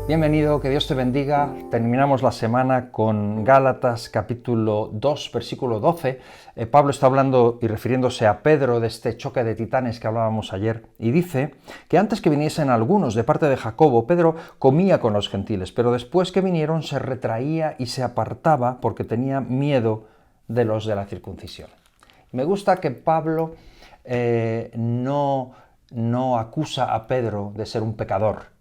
Bienvenido, que Dios te bendiga. Terminamos la semana con Gálatas capítulo 2, versículo 12. Pablo está hablando y refiriéndose a Pedro de este choque de titanes que hablábamos ayer, y dice que antes que viniesen algunos de parte de Jacobo, Pedro comía con los gentiles, pero después que vinieron se retraía y se apartaba porque tenía miedo de los de la circuncisión. Me gusta que Pablo no acusa a Pedro de ser un pecador.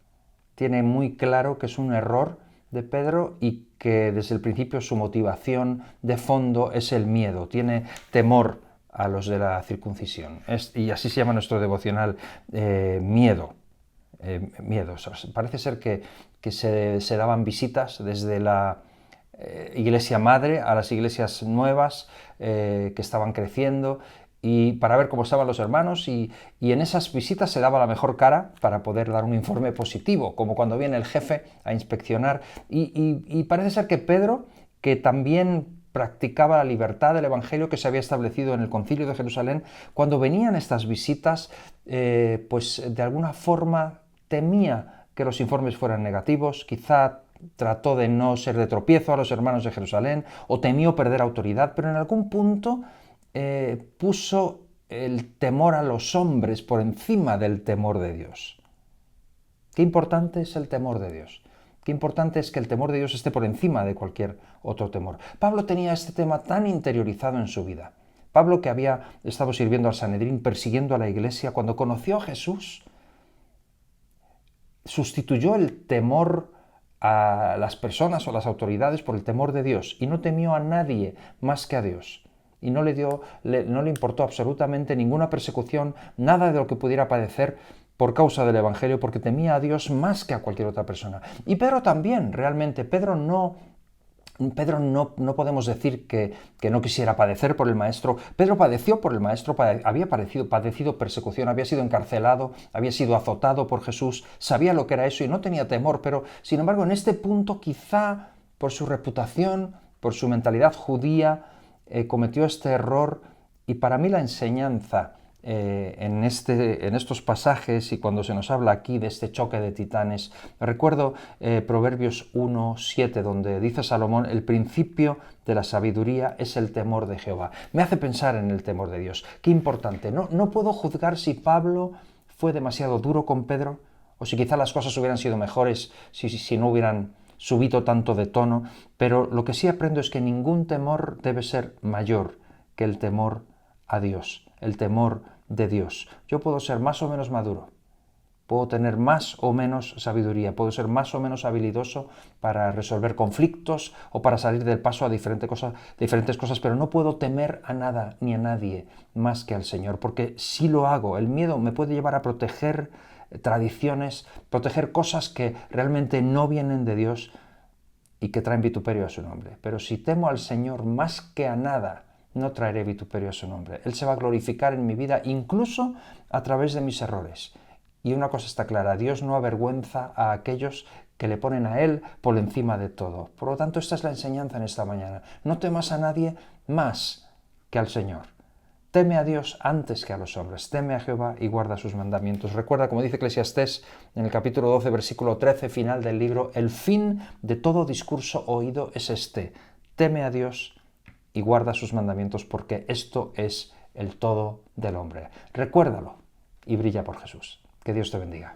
Tiene muy claro que es un error de Pedro y que desde el principio su motivación de fondo es el miedo, tiene temor a los de la circuncisión. Y así se llama nuestro devocional, miedo. Miedo. Parece ser que se daban visitas desde la iglesia madre a las iglesias nuevas que estaban creciendo, y para ver cómo estaban los hermanos, y en esas visitas se daba la mejor cara para poder dar un informe positivo, como cuando viene el jefe a inspeccionar. Y parece ser que Pedro, que también practicaba la libertad del Evangelio que se había establecido en el Concilio de Jerusalén, cuando venían estas visitas, pues de alguna forma temía que los informes fueran negativos, quizá trató de no ser de tropiezo a los hermanos de Jerusalén, o temió perder autoridad, pero en algún punto puso el temor a los hombres por encima del temor de Dios. Qué importante es el temor de Dios. Qué importante es que el temor de Dios esté por encima de cualquier otro temor. Pablo tenía este tema tan interiorizado en su vida. Pablo, que había estado sirviendo al Sanedrín, persiguiendo a la iglesia, cuando conoció a Jesús, sustituyó el temor a las personas o a las autoridades por el temor de Dios, y no temió a nadie más que a Dios. Y no le importó absolutamente ninguna persecución, nada de lo que pudiera padecer por causa del Evangelio, porque temía a Dios más que a cualquier otra persona. Y Pedro también, realmente. Pedro no podemos decir que no quisiera padecer por el Maestro. Pedro padeció por el Maestro, había padecido persecución, había sido encarcelado, había sido azotado por Jesús, sabía lo que era eso y no tenía temor, pero sin embargo en este punto, quizá por su reputación, por su mentalidad judía, cometió este error. Y para mí la enseñanza en estos pasajes, y cuando se nos habla aquí de este choque de titanes, recuerdo Proverbios 1:7, donde dice Salomón: el principio de la sabiduría es el temor de Jehová. Me hace pensar en el temor de Dios. Qué importante. No puedo juzgar si Pablo fue demasiado duro con Pedro, o si quizá las cosas hubieran sido mejores si no hubieran subido tanto de tono, pero lo que sí aprendo es que ningún temor debe ser mayor que el temor a Dios, el temor de Dios. Yo puedo ser más o menos maduro, puedo tener más o menos sabiduría, puedo ser más o menos habilidoso para resolver conflictos o para salir del paso a diferentes cosas, pero no puedo temer a nada ni a nadie más que al Señor, porque si lo hago, el miedo me puede llevar a proteger tradiciones, proteger cosas que realmente no vienen de Dios y que traen vituperio a su nombre. Pero si temo al Señor más que a nada, no traeré vituperio a su nombre. Él se va a glorificar en mi vida, incluso a través de mis errores. Y una cosa está clara: Dios no avergüenza a aquellos que le ponen a Él por encima de todo. Por lo tanto, esta es la enseñanza en esta mañana. No temas a nadie más que al Señor. Teme a Dios antes que a los hombres. Teme a Jehová y guarda sus mandamientos. Recuerda, como dice Eclesiastés en el capítulo 12, versículo 13, final del libro: el fin de todo discurso oído es este: teme a Dios y guarda sus mandamientos, porque esto es el todo del hombre. Recuérdalo y brilla por Jesús. Que Dios te bendiga.